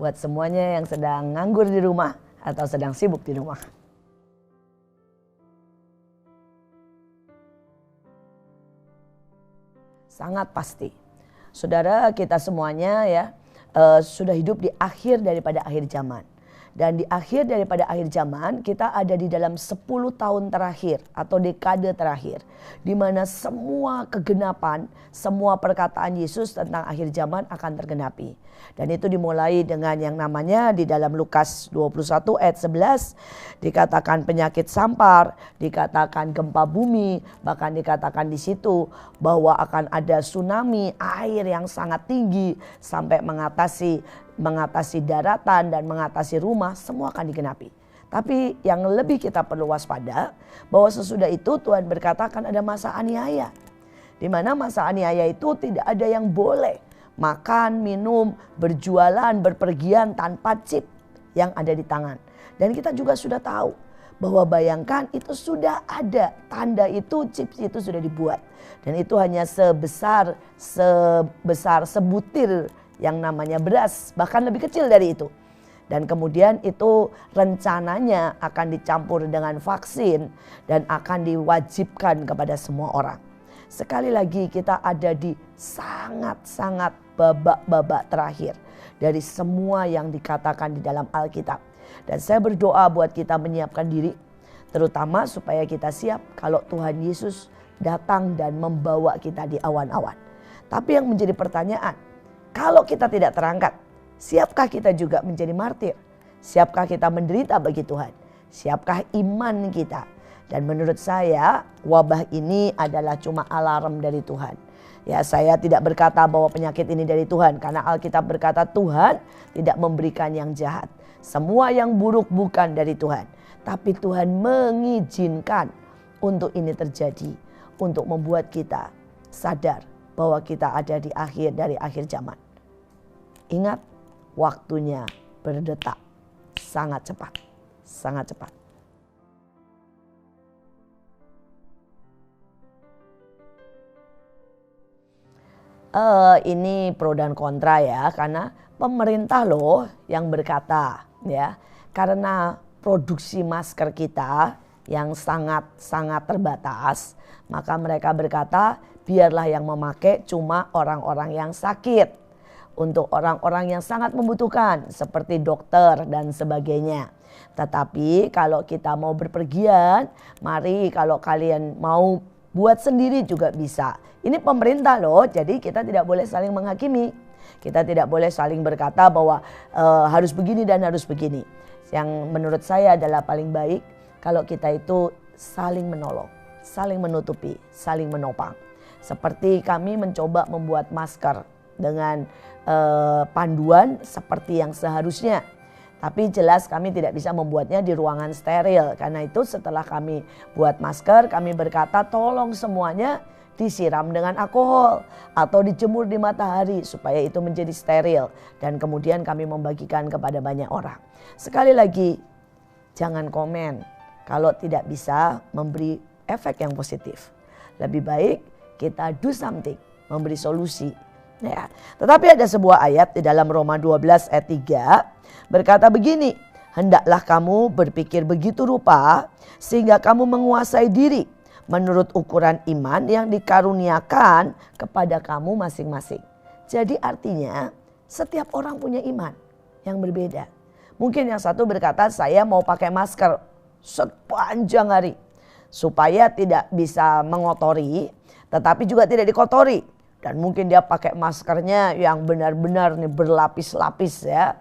buat semuanya yang sedang nganggur di rumah atau sedang sibuk di rumah. Sangat pasti, saudara, kita semuanya ya sudah hidup di akhir daripada akhir zaman. Dan di akhir daripada akhir zaman kita ada di dalam 10 tahun terakhir atau dekade terakhir. Di mana semua kegenapan, semua perkataan Yesus tentang akhir zaman akan tergenapi. Dan itu dimulai dengan yang namanya di dalam Lukas 21 ayat 11. Dikatakan penyakit sampar, dikatakan gempa bumi, bahkan dikatakan di situ bahwa akan ada tsunami, air yang sangat tinggi sampai mengatasi daratan dan mengatasi rumah, semua akan digenapi. Tapi yang lebih kita perlu waspada bahwa sesudah itu Tuhan berkata akan ada masa aniaya. Di mana masa aniaya itu tidak ada yang boleh makan, minum, berjualan, berpergian tanpa chip yang ada di tangan. Dan kita juga sudah tahu bahwa bayangkan itu sudah ada tanda itu, chip itu sudah dibuat. Dan itu hanya sebesar sebutir yang namanya beras, bahkan lebih kecil dari itu. Dan kemudian itu rencananya akan dicampur dengan vaksin dan akan diwajibkan kepada semua orang. Sekali lagi kita ada di sangat-sangat babak-babak terakhir dari semua yang dikatakan di dalam Alkitab. Dan saya berdoa buat kita menyiapkan diri, terutama supaya kita siap kalau Tuhan Yesus datang dan membawa kita di awan-awan. Tapi yang menjadi pertanyaan, kalau kita tidak terangkat, siapkah kita juga menjadi martir? Siapkah kita menderita bagi Tuhan? Siapkah iman kita? Dan menurut saya wabah ini adalah cuma alarm dari Tuhan. Ya, saya tidak berkata bahwa penyakit ini dari Tuhan. Karena Alkitab berkata Tuhan tidak memberikan yang jahat. Semua yang buruk bukan dari Tuhan. Tapi Tuhan mengizinkan untuk ini terjadi. Untuk membuat kita sadar bahwa kita ada di akhir dari akhir zaman. Ingat, waktunya berdetak. Sangat cepat. Sangat cepat. Ini pro dan kontra ya, karena pemerintah loh yang berkata ya, karena produksi masker kita yang sangat terbatas, maka mereka berkata biarlah yang memakai cuma orang-orang yang sakit, untuk orang-orang yang sangat membutuhkan seperti dokter dan sebagainya. Tetapi kalau kita mau berpergian, mari kalau kalian mau buat sendiri juga bisa. Ini pemerintah loh, jadi kita tidak boleh saling menghakimi. Kita tidak boleh saling berkata bahwa harus begini dan harus begini. Yang menurut saya adalah paling baik kalau kita itu saling menolong, saling menutupi, saling menopang. Seperti kami mencoba membuat masker dengan panduan seperti yang seharusnya. Tapi jelas kami tidak bisa membuatnya di ruangan steril. Karena itu setelah kami buat masker, kami berkata tolong semuanya disiram dengan alkohol atau dijemur di matahari supaya itu menjadi steril. Dan kemudian kami membagikan kepada banyak orang. Sekali lagi, jangan komen kalau tidak bisa memberi efek yang positif. Lebih baik kita do something, memberi solusi. Ya. Tetapi ada sebuah ayat di dalam Roma 12 ayat 3 berkata begini, hendaklah kamu berpikir begitu rupa sehingga kamu menguasai diri menurut ukuran iman yang dikaruniakan kepada kamu masing-masing. Jadi artinya setiap orang punya iman yang berbeda. Mungkin yang satu berkata saya mau pakai masker sepanjang hari supaya tidak bisa mengotori tetapi juga tidak dikotori. Dan mungkin dia pakai maskernya yang benar-benar nih berlapis-lapis ya.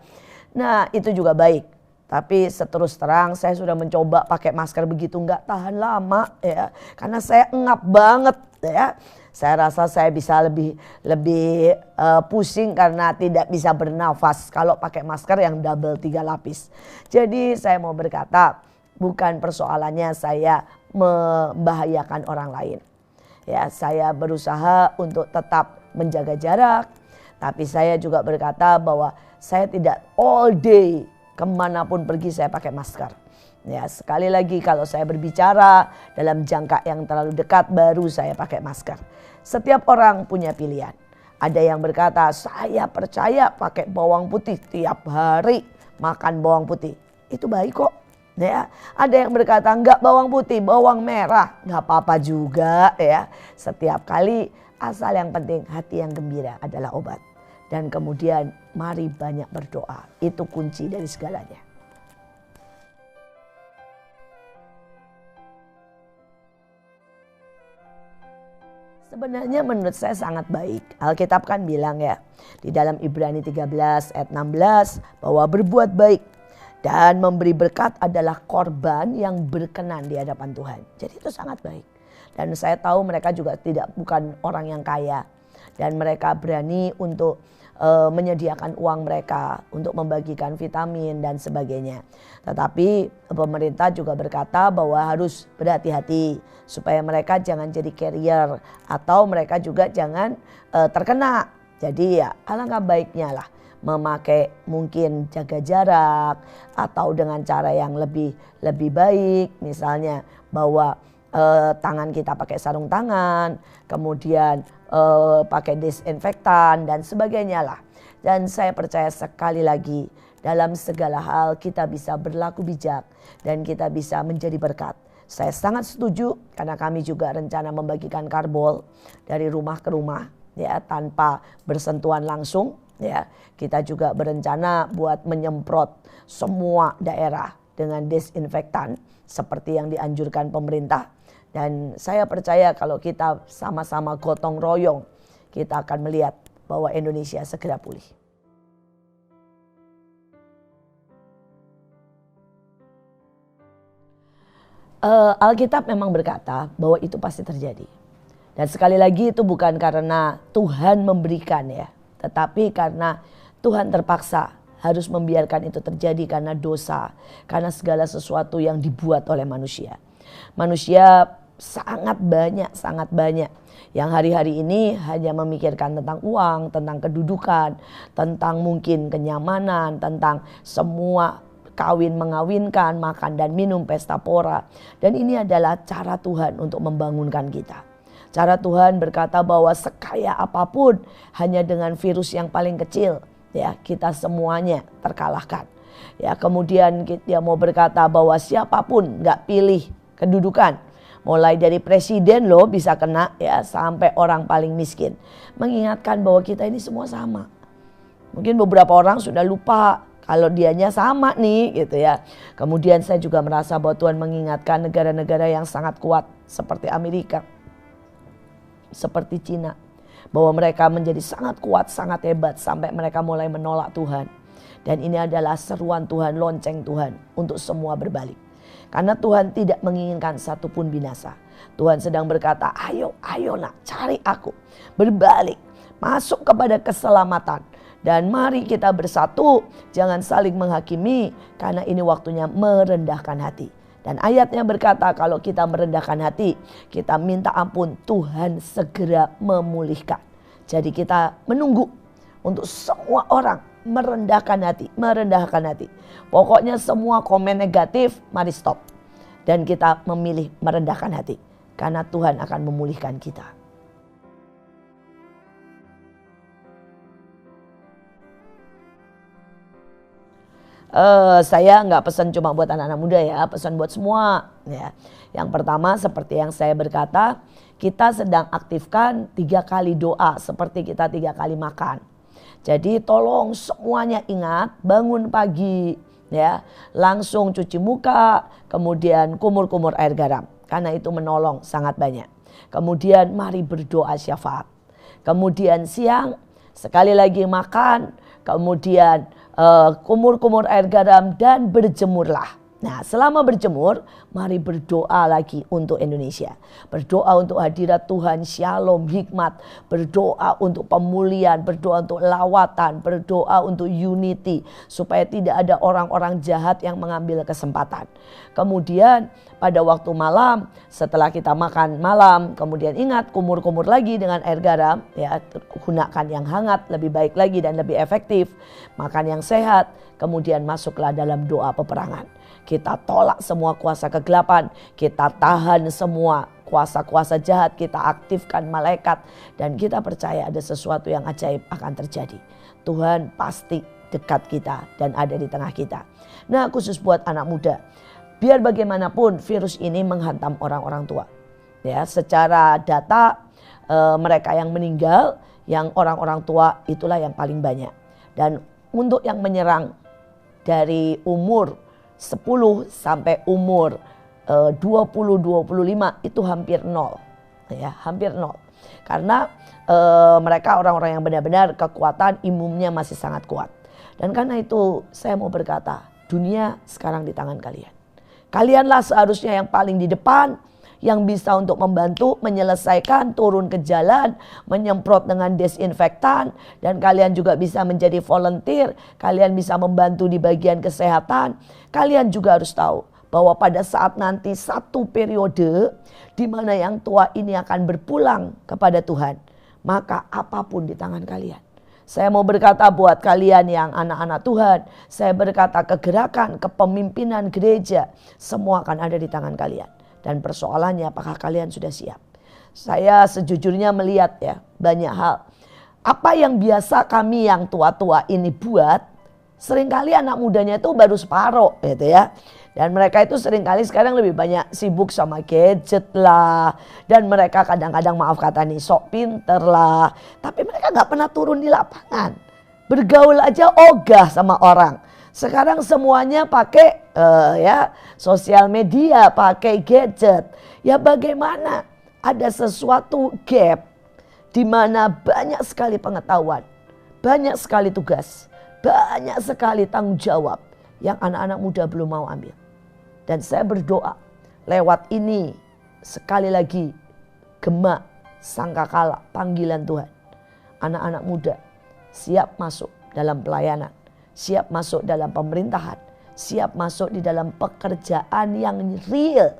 Nah itu juga baik. Tapi seterus terang saya sudah mencoba pakai masker begitu nggak tahan lama ya. Karena saya engap banget ya. Saya rasa saya bisa lebih pusing karena tidak bisa bernafas kalau pakai masker yang double 3 lapis. Jadi saya mau berkata bukan persoalannya saya membahayakan orang lain. Ya, saya berusaha untuk tetap menjaga jarak. Tapi saya juga berkata bahwa saya tidak all day kemanapun pergi saya pakai masker. Ya, sekali lagi kalau saya berbicara dalam jangka yang terlalu dekat baru saya pakai masker. Setiap orang punya pilihan. Ada yang berkata, saya percaya pakai bawang putih tiap hari makan bawang putih. Itu baik kok. Ya, ada yang berkata enggak bawang putih, bawang merah, enggak apa-apa juga ya. Setiap kali asal yang penting hati yang gembira adalah obat. Dan kemudian mari banyak berdoa. Itu kunci dari segalanya. Sebenarnya menurut saya sangat baik. Alkitab kan bilang ya di dalam Ibrani 13 ayat 16 bahwa berbuat baik dan memberi berkat adalah korban yang berkenan di hadapan Tuhan. Jadi itu sangat baik. Dan saya tahu mereka juga bukan orang yang kaya. Dan mereka berani untuk menyediakan uang mereka untuk membagikan vitamin dan sebagainya. Tetapi pemerintah juga berkata bahwa harus berhati-hati supaya mereka jangan jadi carrier atau mereka juga jangan terkena. Jadi ya alangkah baiknya lah memakai mungkin jaga jarak atau dengan cara yang lebih baik, misalnya bahwa tangan kita pakai sarung tangan, kemudian pakai disinfektan dan sebagainya lah. Dan saya percaya sekali lagi dalam segala hal kita bisa berlaku bijak dan kita bisa menjadi berkat. Saya sangat setuju karena kami juga rencana membagikan karbol dari rumah ke rumah ya tanpa bersentuhan langsung ya. Kita juga berencana buat menyemprot semua daerah dengan disinfektan seperti yang dianjurkan pemerintah. Dan saya percaya kalau kita sama-sama gotong royong, kita akan melihat bahwa Indonesia segera pulih. Alkitab memang berkata bahwa itu pasti terjadi. Dan sekali lagi itu bukan karena Tuhan memberikan ya, tetapi karena Tuhan terpaksa harus membiarkan itu terjadi karena dosa, karena segala sesuatu yang dibuat oleh manusia. Manusia sangat banyak yang hari-hari ini hanya memikirkan tentang uang, tentang kedudukan, tentang mungkin kenyamanan, tentang semua kawin mengawinkan, makan dan minum, pesta pora. Dan ini adalah cara Tuhan untuk membangunkan kita. Cara Tuhan berkata bahwa sekaya apapun hanya dengan virus yang paling kecil ya kita semuanya terkalahkan. Ya, kemudian dia mau berkata bahwa siapapun nggak pilih kedudukan. Mulai dari presiden loh bisa kena ya sampai orang paling miskin. Mengingatkan bahwa kita ini semua sama. Mungkin beberapa orang sudah lupa kalau dianya sama nih gitu ya. Kemudian saya juga merasa bahwa Tuhan mengingatkan negara-negara yang sangat kuat seperti Amerika, seperti Cina. Bahwa mereka menjadi sangat kuat, sangat hebat sampai mereka mulai menolak Tuhan. Dan ini adalah seruan Tuhan, lonceng Tuhan untuk semua berbalik. Karena Tuhan tidak menginginkan satupun binasa. Tuhan sedang berkata, ayo nak cari aku. Berbalik, masuk kepada keselamatan. Dan mari kita bersatu, jangan saling menghakimi. Karena ini waktunya merendahkan hati. Dan ayatnya berkata kalau kita merendahkan hati, kita minta ampun, Tuhan segera memulihkan. Jadi kita menunggu untuk semua orang merendahkan hati. Pokoknya semua komen negatif, mari stop. Dan kita memilih merendahkan hati. Karena Tuhan akan memulihkan kita. Saya nggak pesan cuma buat anak-anak muda ya, pesan buat semua. Ya. Yang pertama seperti yang saya berkata, kita sedang aktifkan 3 kali doa seperti kita 3 kali makan. Jadi tolong semuanya ingat bangun pagi ya, langsung cuci muka, kemudian kumur-kumur air garam. Karena itu menolong sangat banyak. Kemudian mari berdoa syafaat. Kemudian siang sekali lagi makan, kemudian kumur-kumur air garam dan berjemurlah. Nah, selama berjemur, mari berdoa lagi untuk Indonesia. Berdoa untuk hadirat Tuhan, shalom, hikmat. Berdoa untuk pemulihan, berdoa untuk lawatan, berdoa untuk unity. Supaya tidak ada orang-orang jahat yang mengambil kesempatan. Kemudian pada waktu malam, setelah kita makan malam, kemudian ingat kumur-kumur lagi dengan air garam. Ya, gunakan yang hangat, lebih baik lagi dan lebih efektif. Makan yang sehat, kemudian masuklah dalam doa peperangan. Kita tolak semua kuasa kegelapan, kita tahan semua kuasa-kuasa jahat, kita aktifkan malaikat, dan kita percaya ada sesuatu yang ajaib akan terjadi. Tuhan pasti dekat kita dan ada di tengah kita. Nah, khusus buat anak muda, biar bagaimanapun virus ini menghantam orang-orang tua. Ya, secara data mereka yang meninggal, yang orang-orang tua itulah yang paling banyak. Dan untuk yang menyerang dari umur 10 sampai umur 20-25 itu hampir nol. Ya, hampir nol. Karena mereka orang-orang yang benar-benar kekuatan imunnya masih sangat kuat. Dan karena itu saya mau berkata, dunia sekarang di tangan kalian. Kalianlah seharusnya yang paling di depan, yang bisa untuk membantu menyelesaikan, turun ke jalan, menyemprot dengan desinfektan, dan kalian juga bisa menjadi volunteer, kalian bisa membantu di bagian kesehatan. Kalian juga harus tahu bahwa pada saat nanti satu periode di mana yang tua ini akan berpulang kepada Tuhan, maka apapun di tangan kalian. Saya mau berkata buat kalian yang anak-anak Tuhan, saya berkata kegerakan, kepemimpinan gereja, semua akan ada di tangan kalian. Dan persoalannya apakah kalian sudah siap? Saya sejujurnya melihat ya banyak hal. Apa yang biasa kami yang tua-tua ini buat, seringkali anak mudanya itu baru separuh gitu ya. Dan mereka itu seringkali sekarang lebih banyak sibuk sama gadget lah. Dan mereka kadang-kadang maaf kata nih sok pinter lah. Tapi mereka gak pernah turun di lapangan. Bergaul aja ogah sama orang. Sekarang semuanya pakai sosial media, pakai gadget. Ya bagaimana ada sesuatu gap di mana banyak sekali pengetahuan, banyak sekali tugas, banyak sekali tanggung jawab yang anak-anak muda belum mau ambil. Dan saya berdoa lewat ini sekali lagi gema sangkakala panggilan Tuhan. Anak-anak muda siap masuk dalam pelayanan, siap masuk dalam pemerintahan, siap masuk di dalam pekerjaan yang real.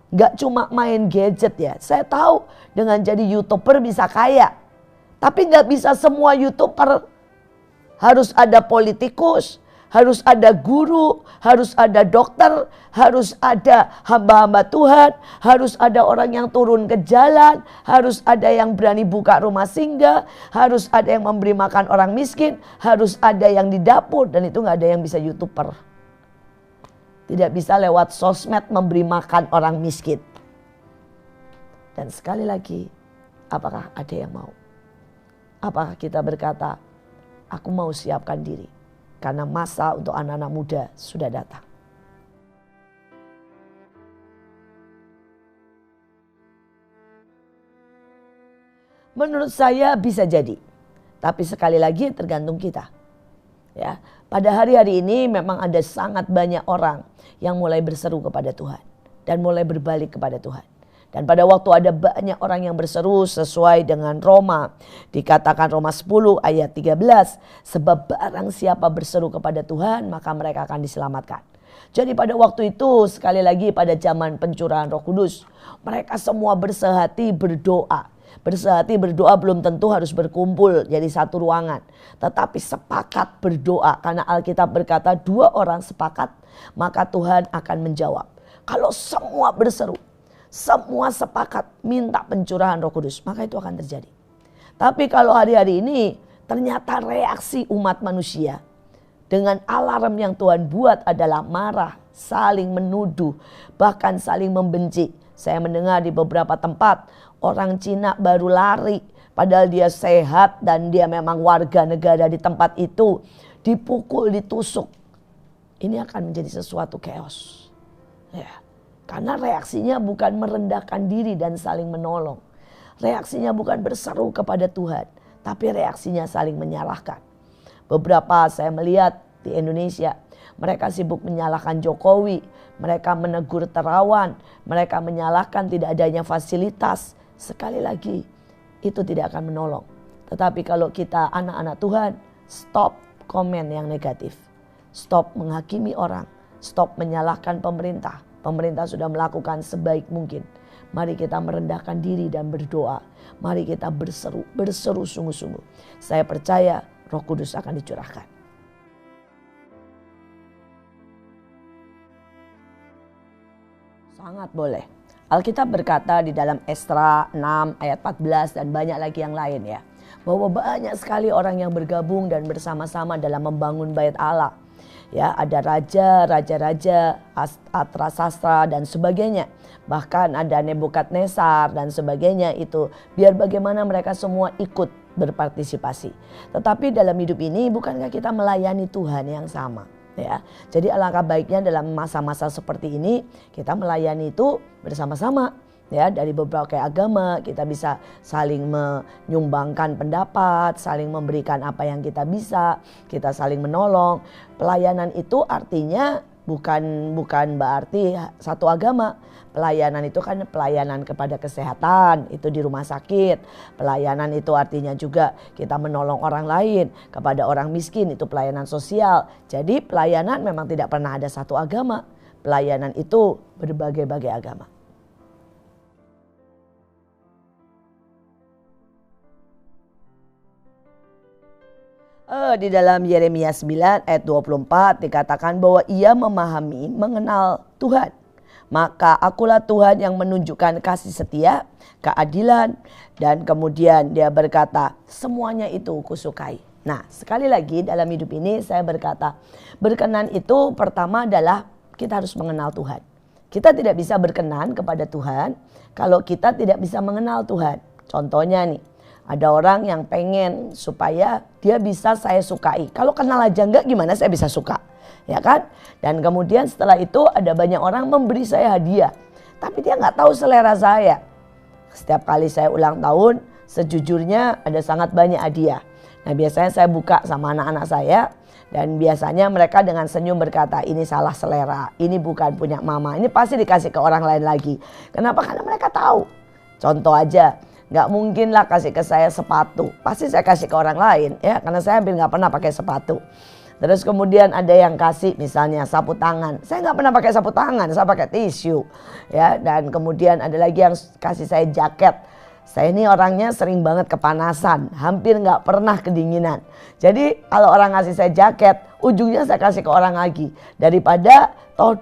Gak cuma main gadget ya. Saya tahu dengan jadi YouTuber bisa kaya. Tapi gak bisa semua YouTuber. Harus ada politikus, harus ada guru, harus ada dokter, harus ada hamba-hamba Tuhan, harus ada orang yang turun ke jalan, harus ada yang berani buka rumah singgah, harus ada yang memberi makan orang miskin, harus ada yang di dapur, dan itu gak ada yang bisa YouTuber. Tidak bisa lewat sosmed memberi makan orang miskin. Dan sekali lagi, apakah ada yang mau? Apakah kita berkata, aku mau siapkan diri. Karena masa untuk anak-anak muda sudah datang. Menurut saya bisa jadi. Tapi sekali lagi tergantung kita. Ya, pada hari-hari ini memang ada sangat banyak orang yang mulai berseru kepada Tuhan. Dan mulai berbalik kepada Tuhan. Dan pada waktu ada banyak orang yang berseru sesuai dengan Roma. Dikatakan Roma 10 ayat 13. Sebab barang siapa berseru kepada Tuhan maka mereka akan diselamatkan. Jadi pada waktu itu sekali lagi pada zaman pencurahan Roh Kudus. Mereka semua bersehati berdoa. Bersehati berdoa belum tentu harus berkumpul jadi satu ruangan. Tetapi sepakat berdoa. Karena Alkitab berkata 2 orang sepakat maka Tuhan akan menjawab. Kalau semua berseru. Semua sepakat minta pencurahan Roh Kudus, maka itu akan terjadi. Tapi kalau hari-hari ini ternyata reaksi umat manusia dengan alarm yang Tuhan buat adalah marah, saling menuduh, bahkan saling membenci. Saya mendengar di beberapa tempat orang Cina baru lari padahal dia sehat dan dia memang warga negara di tempat itu dipukul, ditusuk. Ini akan menjadi sesuatu chaos. Ya. Karena reaksinya bukan merendahkan diri dan saling menolong. Reaksinya bukan berseru kepada Tuhan. Tapi reaksinya saling menyalahkan. Beberapa saya melihat di Indonesia. Mereka sibuk menyalahkan Jokowi. Mereka menegur Terawan. Mereka menyalahkan tidak adanya fasilitas. Sekali lagi itu tidak akan menolong. Tetapi kalau kita anak-anak Tuhan. Stop komen yang negatif. Stop menghakimi orang. Stop menyalahkan pemerintah. Pemerintah sudah melakukan sebaik mungkin. Mari kita merendahkan diri dan berdoa. Mari kita berseru sungguh-sungguh. Saya percaya Roh Kudus akan dicurahkan. Sangat boleh. Alkitab berkata di dalam Esra 6 ayat 14 dan banyak lagi yang lain ya. Bahwa banyak sekali orang yang bergabung dan bersama-sama dalam membangun bait Allah. Ya, ada raja-raja, Atrasastra dan sebagainya. Bahkan ada Nebukadnezar dan sebagainya itu. Biar bagaimana mereka semua ikut berpartisipasi. Tetapi dalam hidup ini bukankah kita melayani Tuhan yang sama? Ya, jadi alangkah baiknya dalam masa-masa seperti ini kita melayani itu bersama-sama. Ya, dari beberapa agama kita bisa saling menyumbangkan pendapat, saling memberikan apa yang kita bisa, kita saling menolong. Pelayanan itu artinya bukan berarti satu agama. Pelayanan itu kan pelayanan kepada kesehatan, itu di rumah sakit. Pelayanan itu artinya juga kita menolong orang lain, kepada orang miskin, itu pelayanan sosial. Jadi pelayanan memang tidak pernah ada satu agama. Pelayanan itu berbagai-bagai agama. Di dalam Yeremia 9 ayat 24 dikatakan bahwa ia memahami, mengenal Tuhan. Maka akulah Tuhan yang menunjukkan kasih setia, keadilan, dan kemudian dia berkata semuanya itu kusukai. Nah, sekali lagi dalam hidup ini saya berkata berkenan itu pertama adalah kita harus mengenal Tuhan. Kita tidak bisa berkenan kepada Tuhan kalau kita tidak bisa mengenal Tuhan. Contohnya nih, ada orang yang pengen supaya dia bisa saya sukai. Kalau kenal aja enggak, gimana saya bisa suka? Ya kan? Dan kemudian setelah itu ada banyak orang memberi saya hadiah. Tapi dia nggak tahu selera saya. Setiap kali saya ulang tahun, sejujurnya ada sangat banyak hadiah. Nah, biasanya saya buka sama anak-anak saya. Dan biasanya mereka dengan senyum berkata, ini salah selera, ini bukan punya mama. Ini pasti dikasih ke orang lain lagi. Kenapa? Karena mereka tahu. Contoh aja. Nggak mungkin lah kasih ke saya sepatu. Pasti saya kasih ke orang lain. Ya, karena saya hampir nggak pernah pakai sepatu. Terus kemudian ada yang kasih misalnya sapu tangan. Saya nggak pernah pakai sapu tangan, saya pakai tisu. Ya, dan kemudian ada lagi yang kasih saya jaket. Saya ini orangnya sering banget kepanasan, hampir nggak pernah kedinginan. Jadi kalau orang ngasih saya jaket, ujungnya saya kasih ke orang lagi. Daripada toh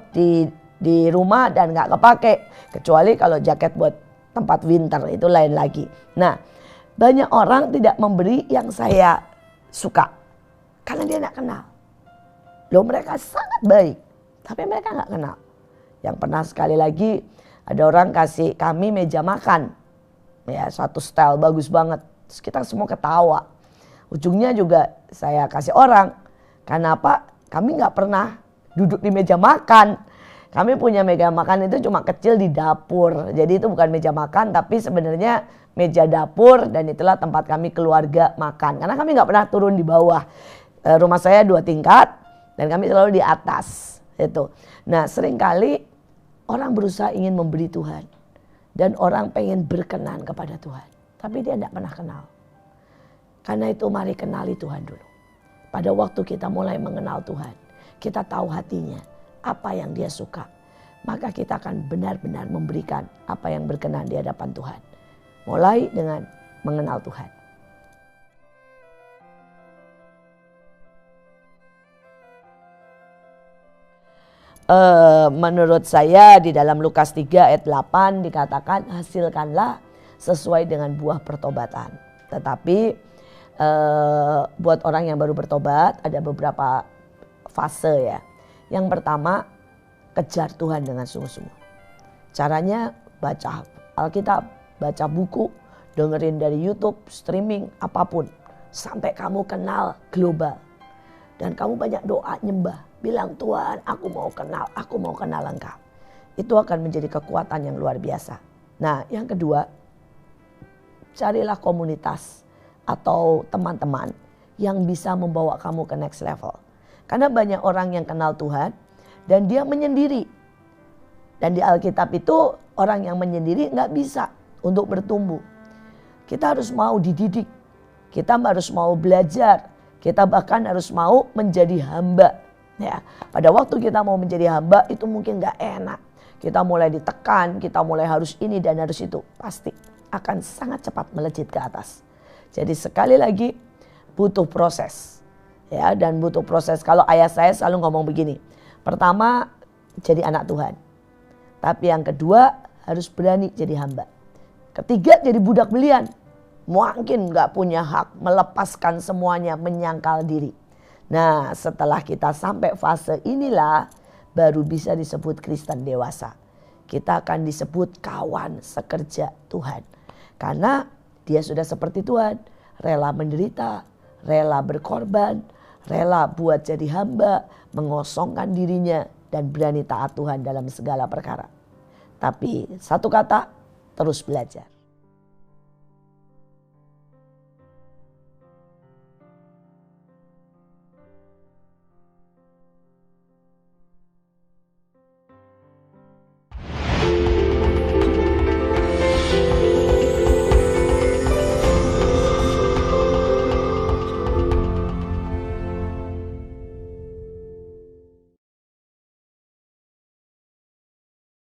di rumah dan nggak kepake. Kecuali kalau jaket buat tempat winter, itu lain lagi. Nah, banyak orang tidak memberi yang saya suka. Karena dia tidak kenal. Loh, mereka sangat baik. Tapi mereka nggak kenal. Yang pernah sekali lagi ada orang kasih kami meja makan. Ya, satu style bagus banget. Terus kita semua ketawa. Ujungnya juga saya kasih orang. Karena apa? Kami nggak pernah duduk di meja makan. Kami punya meja makan itu cuma kecil di dapur. Jadi itu bukan meja makan tapi sebenarnya meja dapur. Dan itulah tempat kami keluarga makan. Karena kami nggak pernah turun di bawah. Rumah saya 2 tingkat dan kami selalu di atas itu. Nah, seringkali orang berusaha ingin memberi Tuhan dan orang pengen berkenan kepada Tuhan, tapi dia tidak pernah kenal. Karena itu mari kenali Tuhan dulu. Pada waktu kita mulai mengenal Tuhan, kita tahu hatinya, apa yang dia suka, maka kita akan benar-benar memberikan apa yang berkenan di hadapan Tuhan. Mulai dengan mengenal Tuhan. Menurut saya di dalam Lukas 3 ayat 8 dikatakan hasilkanlah sesuai dengan buah pertobatan. Tetapi buat orang yang baru bertobat ada beberapa fase ya. Yang pertama, kejar Tuhan dengan sungguh-sungguh. Caranya baca Alkitab, baca buku, dengerin dari YouTube, streaming, apapun. Sampai kamu kenal global. Dan kamu banyak doa nyembah. Bilang, Tuhan aku mau kenal Engkau. Itu akan menjadi kekuatan yang luar biasa. Nah, yang kedua, carilah komunitas atau teman-teman yang bisa membawa kamu ke next level. Karena banyak orang yang kenal Tuhan dan dia menyendiri. Dan di Alkitab itu orang yang menyendiri nggak bisa untuk bertumbuh. Kita harus mau dididik, kita harus mau belajar, kita bahkan harus mau menjadi hamba. Ya, pada waktu kita mau menjadi hamba itu mungkin gak enak. Kita mulai ditekan, kita mulai harus ini dan harus itu. Pasti akan sangat cepat melejit ke atas. Jadi sekali lagi butuh proses. Ya, dan butuh proses. Kalau ayah saya selalu ngomong begini. Pertama, jadi anak Tuhan. Tapi yang kedua, harus berani jadi hamba. Ketiga, jadi budak belian. Mungkin gak punya hak melepaskan semuanya, menyangkal diri. Nah, setelah kita sampai fase inilah baru bisa disebut Kristen dewasa. Kita akan disebut kawan sekerja Tuhan. Karena dia sudah seperti Tuhan, rela menderita, rela berkorban, rela buat jadi hamba, mengosongkan dirinya dan berani taat Tuhan dalam segala perkara. Tapi satu kata, terus belajar.